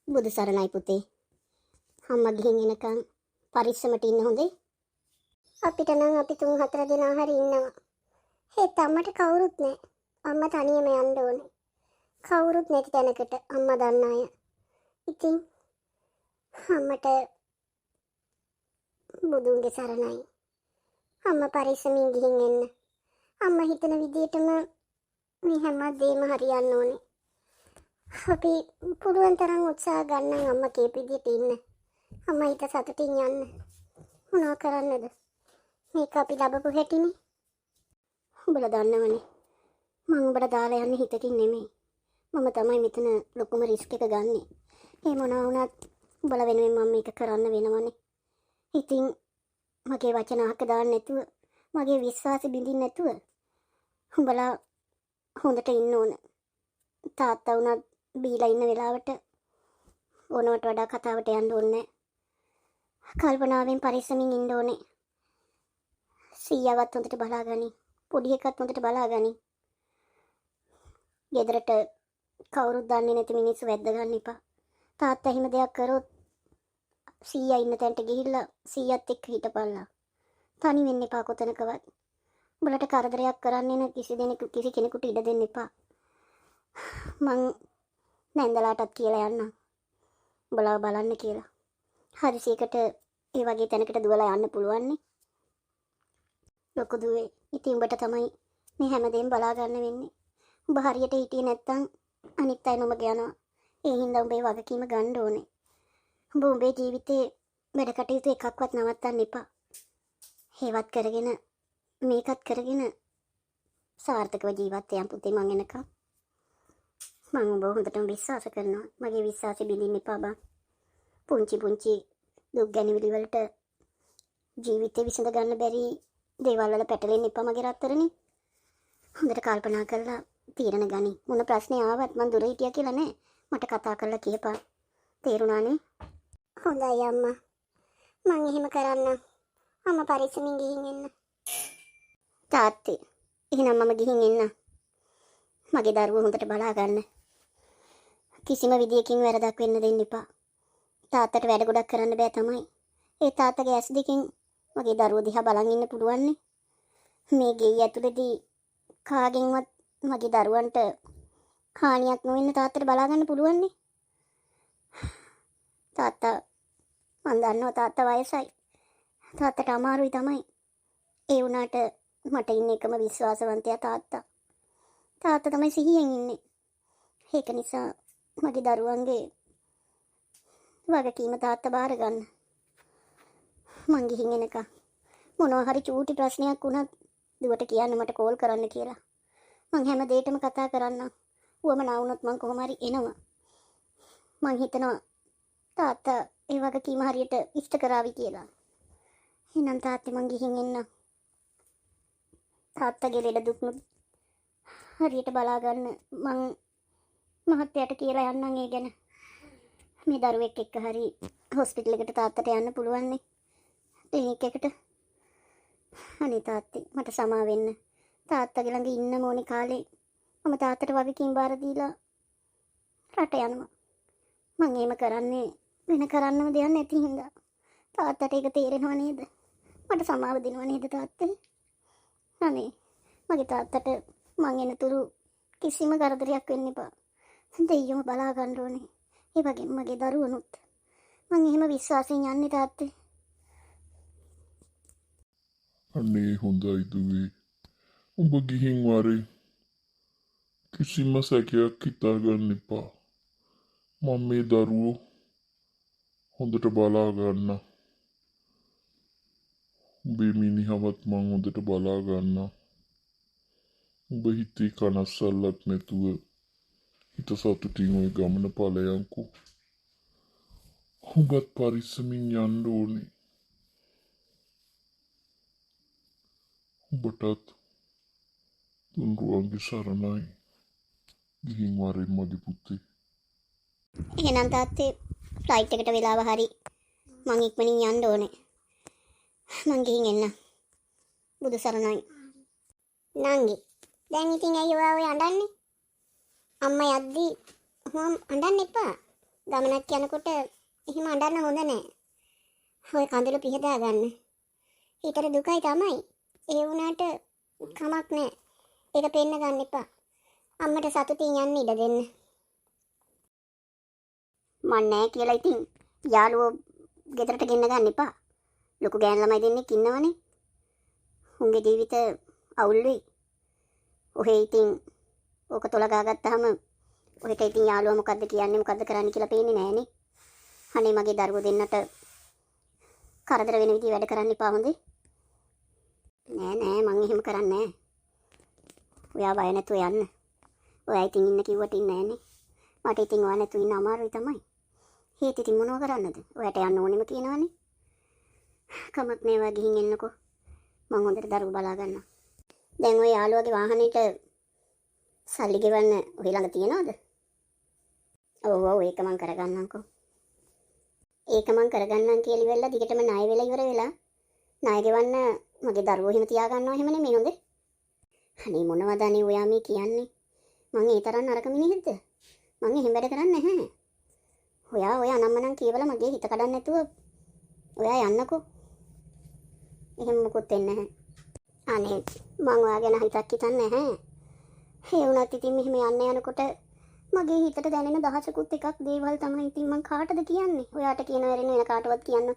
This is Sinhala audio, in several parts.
බුදු සරණයි පුතේ. අම්මා ගිහින් එනකන් පරිස්සමට ඉන්න හොඳේ. අපිට නම් අපි 3-4 දෙනා හරි ඉන්නවා. ඒත් අම්මට කවුරුත් නැහැ. අම්මා තනියම යන්න ඕනේ. කවුරුත් නැති තැනකට අම්මා දන්න අය. ඉතින් අම්මට බුදුන්ගේ සරණයි. අම්මා පරිස්සමින් ගිහින් එන්න. අම්මා හිතන විදිහටම මේ හැමදේම හරියන්න ඕනේ. අපි පුළුවන් තරම් උත්සාහ ගන්න අම්මා කියපු විදිහට ඉන්න. අම්මා හිත සතුටින් යන්න. මොනවා කරන්නද? මේක අපි ලැබපු හැටිනේ. උඹලා දන්නවනේ. මම උඹලා දාලා යන්නේ හිතකින් නෙමෙයි. මම තමයි මෙතන ලොකුම රිස්ක් එක ගන්නෙ. ඒ මොනවා වුණත් උඹලා වෙනුවෙන් මම මේක කරන්න වෙනවනේ. ඉතින් මගේ වචන අහක දාන්න නැතුව, මගේ විශ්වාසෙ බිඳින්න නැතුව උඹලා හොඳට ඉන්න ඕන. තාත්තා වුණත් බීලා ඉන්න වෙලාවට ඕනවට වඩා කතාවට යන්න ඕනේ. කල්පනාවෙන් පරිස්සමින් ඉන්න ඕනේ. සීයාවත් හොඳට බලාගනි. පොඩි එකත් හොඳට බලාගනි. ගෙදරට කවුරුත් දන්නේ නැති මිනිස්සු වැද්ද ගන්න එපා. තාත්තා එහෙම දෙයක් කරොත් සීයා ඉන්න තැනට ගිහිල්ලා සීයාත් එක්ක හිටපල්ලා. තනි වෙන්න එපා කොතනකවත්. උඹලට කරදරයක් කරන්නේ නැ කිසි කෙනෙකුට ඉඩ දෙන්න එපා. මං නැන්දලාටත් කියලා යන්නම්. උඹලා බලන්න කියලා. හදිසියකට ඒ වගේ තැනකට දුවලා යන්න පුළුවන් නේ. ලොකු දුවේ, ඉතින් උඹට තමයි මේ හැමදේම බලා ගන්න වෙන්නේ. උඹ හරියට හිටියේ නැත්තම් අනිත් අය නොමග යනවා. ඒ හින්දා උඹේ වගකීම ගන්න ඕනේ. උඹ උඹේ ජීවිතේ වැඩ කටයුතු එකක්වත් නවත්තන්න එපා. හේවත් කරගෙන මේකත් කරගෙන සාර්ථකව ජීවත් වෙන්න පුතේ මං එනකම්. මං උඹ හොඳටම විශ්වාස කරනවා. මගේ විශ්වාසෙ බිඳින්න එපා බං. පුංචි දුක් ගැනවිලි වලට ජීවිතේ විසඳ ගන්න බැරි දේවල් වල පැටලෙන්න එපා මගේ රත්තරනේ. හොඳට කල්පනා කරලා තීරණ ගනි. මොන ප්‍රශ්නේ ආවත් මං දුර හිටියා කියලා නෑ. මට කතා කරලා කියපන්. තේරුණානේ? හොඳයි අම්මා. මං එහෙම කරන්නම්. අම්මා පරිස්සමින් ගිහින් එන්න. තාත්තේ, එහෙනම් මම ගිහින් එන්න. මගේ දරුවෝ හොඳට බලා ගන්න. කිසිම විදියකින් වැරදක් වෙන්න දෙන්න එපා. තාත්තට වැඩ ගොඩක් කරන්න බෑ තමයි. ඒ තාත්තගේ ඇස් දෙකෙන් මගේ දරුවෝ දිහා බලන් ඉන්න පුළුවන් නේ. මේ ගෙයි ඇතුලේදී කාගෙන්වත් මගේ දරුවන්ට හානියක් නොවෙන්න තාත්තට බලා ගන්න පුළුවන් නේ. තාත්තා මන් දන්නවා තාත්තා වයසයි. තාත්තට අමාරුයි තමයි. ඒ වුණාට මට ඉන්න එකම විශ්වාසවන්තයා තාත්තා. තාත්තා තමයි සිහියෙන් ඉන්නේ. ඒක නිසා මගේ දරුවන්ගේ වගකීම තාත්තා බාර ගන්න. මං ගිහින් එනකම් මොනවා හරි චූටි ප්‍රශ්නයක් වුණත් දුවට කියන්න මට කෝල් කරන්න කියලා. මං හැම දෙයකම කතා කරන්නම්. උවමනා වුණොත් මං කොහොම හරි එනවා. මං හිතනවා තාත්තා ඒ වගකීම හරියට ඉෂ්ට කරાવી කියලා. එහෙනම් තාත්තේ මං ගිහින් එන්න. තාත්තගේ ලෙඩ දුක්නුත් හරියට බලා ගන්න මං මහත්තයාට කියලා යන්නම් ඒ ගැන. මේ දරුවෙක් එක්ක හරි හොස්පිටල් එකට තාත්තට යන්න පුළුවන් නේ. ක්ලිනික් එකට. අනේ තාත්තේ මට සමා වෙන්න. තාත්තගේ ළඟ ඉන්න ඕනේ කාලේ මම තාත්තට වගකීම් බාර දීලා රට යනවා. මං එහෙම කරන්නේ වෙන කරන්නම දෙයක් නැති හින්දා. තාත්තට ඒක තේරෙනව නේද? මට සමාව දෙනව නේද තාත්තේ? අනේ මගේ තාත්තට මං එනතුරු කිසිම කරදරයක් වෙන්න එපා. දෙයියම බලා ගන්න ඕනේ. ඒ වගේම මගේ දරුවනුත්. මං එහෙම විශ්වාසයෙන් යන්නේ තාත්තේ. අනේ හොඳයි දුවේ. උඹ ගිහින් වරේ. කිසිම සැකයක් හිතාගන්න එපා. මම මේ දරුවෝ හොඳට බලා ගන්න. උඹේ මිනිහවත් මං හොඳට බලා ගන්න. උඹ හිතේ කනස්සල්ලක් නැතුව හිත සතුටින් ওই ගමන ඵලයන්කෝ. උඹත් පරිස්සමින් යන්න ඕනේ. උඹටත් තුන්රුවන්ගේ සරණයි. ගිහින් වරේ මගේ පුතේ. එහෙනම් තාත්තේ ෆ්ලයිට් එකට වෙලාව හරි මං ඉක්මනින් යන්න ඕනේ. මං ගිහින් එන්න. බුදු සරණයි. නංගි දැන් ඉතින් ඇයි ඔයා ඔය අඬන්නේ? අම්මා යද්දි අඬන්න එපා. ගමනක් යනකොට එහෙම අඬන්න හොඳ නෑ. ඔය කඳුළු පිහදා ගන්න. හිතට දුකයි තමයි. ඒ වුණාට කමක් නෑ. ඒක පෙන්න ගන්න එපා. අම්මට සතුටින් යන්න ඉඩ දෙන්න. මන් නෑ කියලා ඉතින් යාළුවෝ ගෙදරට ගෙන්න ගන්න එපා. ලොකු ගෑන් ළමයි දෙන්නෙක් ඉන්නවනේ. උන්ගේ ජීවිත අවුල් වෙයි. ඔහේ ඉතින් ඕක තොලගා ගත්තාම ඔහෙට ඉතින් යාළුවා මොකද්ද කියන්නේ මොකද්ද කරන්න කියලා පේන්නේ නෑනේ. අනේ මගේ දරුවෝ දෙන්නට කරදර වෙන විදිහ වැඩ කරන්න එපා හොඳේ. නෑ මං එහෙම කරන්නේ නෑ. ඔයා බය නැතුව යන්න. ඔයා ඉතින් ඉන්න කිව්වට ඉන්නේ නෑනේ. මට ඉතින් ඔයා නැතුව ඉන්න අමාරුයි තමයි. හේත් ඉතින් මොනව කරන්නද? ඔයාට යන්න ඕනෙම කියනවනේ. කමක් නෑ ඔයා ගිහින් එන්නකෝ. මං හොඳට දරුවෝ බලා ගන්නම්. දැන් ඔය යාළුවගේ වාහනේට සල්ලි ගෙවන්න ඔය ළඟ තියනවද? ඔව් ඒක මං කරගන්නම්කෝ. ඒක මං කරගන්නම් කියලා ඉවරලා දිගටම ණය වෙලා ඉවර වෙලා ණය ගෙවන්න මගේ දරුවෝ එහෙම තියා ගන්නවා එහෙම නෙමෙයි හොඳේ. අනේ මොනවද අනේ ඔයා මේ කියන්නේ? මං ඒ තරම් නරක මිනිහෙක්ද? මං එහෙම වැඩ කරන්නේ නැහැ. ඔය අනම්මනම් කියවලා මගේ හිත කඩන්න නැතුව ඔයා යන්නකෝ. එහෙම මොකුත් වෙන්නේ නැහැ. අනේ මං ඔයා ගැන හිතක් හිතන්නේ නැහැ. ඒ වුණත් ඉතින් මෙහෙම යන්න යනකොට මගේ හිතට දැනෙන දහසකුත් එකක් දේවල් තමයි ඉතින් මං කාටද කියන්නේ? ඔයාට කියන වෙරින් වෙන කාටවත් කියන්න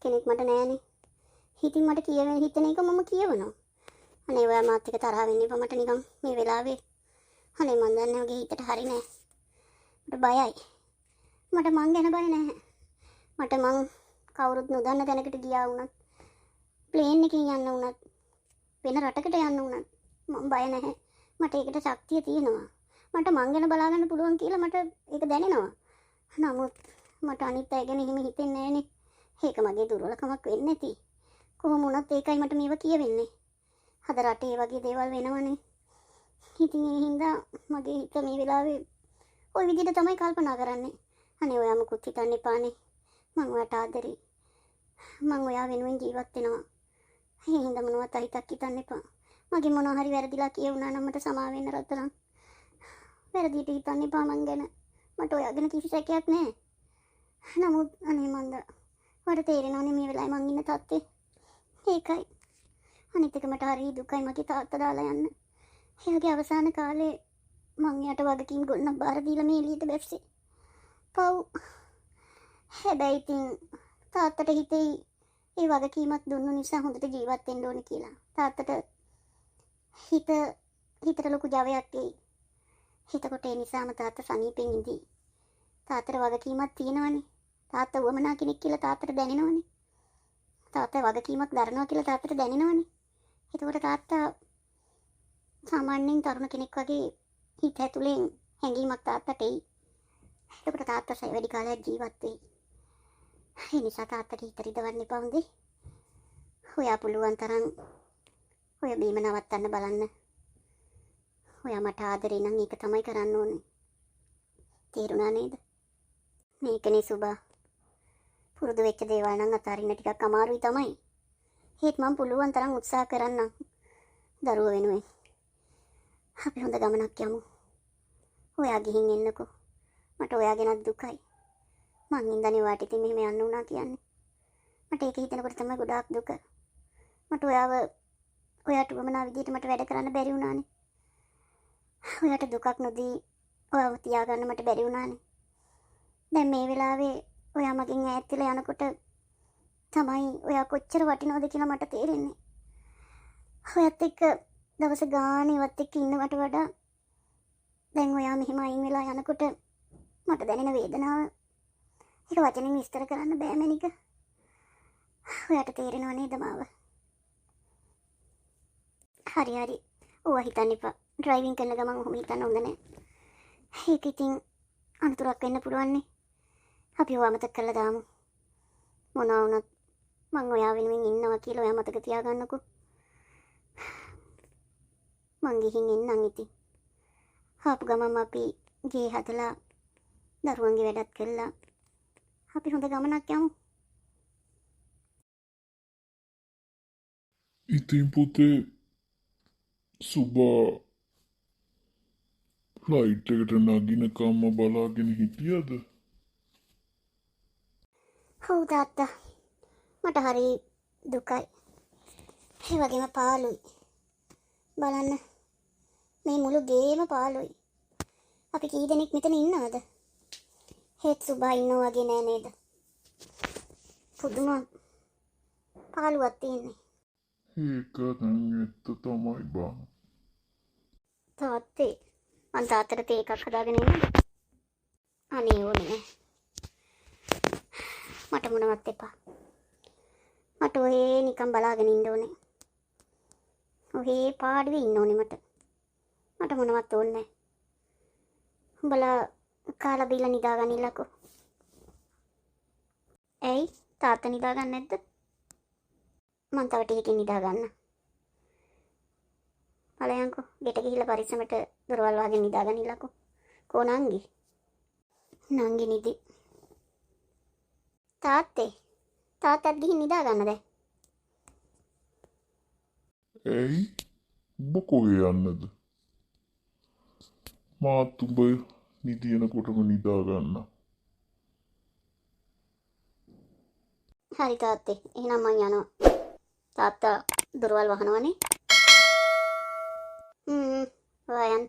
කෙනෙක් මට නැහැනේ. ඉතින් මට කියවෙන හිතන එක මම කියවනවා. අනේ ඔයා මාත් එක්ක තරහ වෙන්න එපා මට නිකන් මේ වෙලාවේ. අනේ මං දන්නේ ඔගේ හිතට හරි නෑ. මට බයයි. මට මං ගැන බය නැහැ. මට මං කවුරුත් නොදන්න තැනකට ගියා වුණත් ප්ලේන් එකකින් යන්න වුණත් වෙන රටකට යන්න වුණත් මං බය නැහැ. මට ඒකට ශක්තිය තියෙනවා. මට මං ගැන බලා ගන්න පුළුවන් කියලා මට ඒක දැනෙනවා. නමුත් මට අනිත් අය ගැන එහෙම හිතෙන්නේ නැහනේ. ඒක මගේ දුර්වලකමක් වෙන්නේ නැති. කොහොම වුණත් ඒකයි මට මේව කියවෙන්නේ. අද රටේ වගේ දේවල් වෙනවනේ. ඉතින් ඒ හින්දා මගේ හිත මේ වෙලාවේ ওই විදිහට තමයි කල්පනා කරන්නේ. අනේ ඔයා මුකුත් හිතන්න එපානේ. මං ඔයාට ආදරේ. මං ඔයා වෙනුවෙන් ජීවත් වෙනවා. ඒ හින්දා මොනවත් අහිතක් හිතන්න එපා. මගේ මොනවා හරි වැරදිලා කියවුණා නම් මට සමා වෙන්න රත්තරන්. වැරදිට හිතන්න එපා මං ගැන. මට ඔයා ගැන කිසි සැකයක් නැහැ. නමුත් අනේ මන්ද මට තේරෙනවනේ මේ වෙලාවේ මං ඉන්න තත්ත්වේ. ඒකයි. අනිත් එක මට හරි දුකයි මගේ තාත්තා දාලා යන්න. එයාගේ අවසාන කාලේ මං යට වගකීම් ගොන්නක් බාර දීලා මේ එළියට බැස්සේ. පව්. හැබැයි ඉතින් තාත්තට හිතෙයි ඒ වගකීමක් දුන්නු නිසා හොඳට ජීවත් වෙන්න ඕනේ කියලා. තාත්තට හිතට ලොකු ජවයක් එයි. හිතකොට ඒ නිසාම තාත්තා සනීපෙන් ඉඳී. තාත්තට වගකීමක් තියෙනවනේ. තාත්තා වමනා කෙනෙක් කියලා තාත්තට දැනෙනවනේ. තාත්තා වගකීමක් දරනවා කියලා තාත්තට දැනෙනවනේ. එතකොට තාත්තා සාමාන්‍යයෙන් තරුණ කෙනෙක් වගේ හිත ඇතුලෙන් හැඟීමක් තාත්තට එයි. එතකොට තාත්තා වැඩි කාලයක් ජීවත් වෙයි. ඒ නිසා තාත්තට හිත රිදවන්න එපා හොඳේ. ඔයා පුළුවන් තරම් ඔය බීම නවත්තන්න බලන්න. ඔයා මට ආදරේ නම් ඒක තමයි කරන්න ඕනේ. තේරුණා නේද? මේකනේ සුබා. පුරුදු වෙච්ච දේවල් නම් අතාරින්න ටිකක් අමාරුයි තමයි. ඒත් මම පුළුවන් තරම් උත්සාහ කරන්නම්. දරුවෝ වෙනුවෙන්. අපි හොඳ ගමනක් යමු. ඔයා ගිහින් එන්නකෝ. මට ඔයා ගැනත් දුකයි. මං ඉඳන්නේ ඔයාට ඉතින් මෙහෙම යන්න උනා කියන්නේ. මට ඒක හිතනකොට තමයි ගොඩාක් දුක. මට ඔයාට වමනා විදිහට මට වැඩ කරන්න බැරි වුණානේ. ඔයාට දුකක් නොදී ඔයාව තියාගන්න මට බැරි වුණානේ. දැන් මේ වෙලාවේ ඔයා මගෙන් ඈත් වෙලා යනකොට තමයි ඔයා කොච්චර වටිනවද කියලා මට තේරෙන්නේ. ඔයත් එක්ක දවස ගානේවත් එක්ක ඉන්නවට වඩා දැන් ඔයා මෙහෙම අයින් වෙලා යනකොට මට දැනෙන වේදනාව ඒක වචනෙන් විස්තර කරන්න බෑ මැනික. ඔයාට තේරෙනව නේද මාව? හරි. ඔවා හිතන්න එපා. ඩ්‍රයිවිං කරන ගමන් ඔහොම හිතන්න හොඳ නෑ. ඒක ඉතින් අනතුරක් වෙන්න පුළුවන්නේ. අපි ඔයා මතක කරලා දාමු. මොනවා වුණත් මං ඔයා වෙනුවෙන් ඉන්නවා කියලා ඔයා මතක තියාගන්නකෝ. මං ගිහින් එන්නම් ඉතින්. ආපු ගමන් අපි ගේ හදලා දරුවන්ගේ වැඩත් කළා. අපි හොඳ ගමනක් යමු. ඉතින් පුතේ සුබා ෆ්ලයිට් එකට නගිනකම්ම බලාගෙන හිටියද? ඔව් තාත්තා. මට හරි දුකයි. ඒ වගේම පාළුයි. බලන්න මේ මුළු ගේම පාළුයි. අපි කී දෙනෙක් මෙතන ඉන්නවද? හේත් සුබා ඉන්නෝ වගේ නෑ නේද? පුදුම පාළුවක් තියෙන්නේ. ඒක නම් ඇත්ත තමයි බං. තාත්තේ මං තාත්තට තේ එකක් හදාගෙන එන්නද? අනේ ඕනේ නෑ. මට මොනවත් එපා. මට ඔහේ නිකන් බලාගෙන ඉන්න ඕනේ. ඔහේ පාඩුවේ ඉන්න ඕනේ මට. මට මොනවත් ඕනේ නෑ. උඹලා කාලා බීලා නිදාගන්නillako. ඇයි තාත්තා නිදාගන්නේ නැද්ද? මං තව ටිකකින් නිදාගන්න. බලයන්කෝ ගෙට ගිහිල්ලා පරිස්සමට දොරවල් වහගෙන නිදාගන්නillako. කෝ නංගි? නංගි නිදි. තාත්තත් ගිහින් නිදාගන්න දැන්. ඇයි? උඹ කොහේ යන්නද? මාත් උඹ නිදිනකොටම නිදා ගන්න. හරි තාත්තේ එහෙනම් මං යනවා. තාත්තා දොරවල් වහනවනේ. ඔයා යන්න.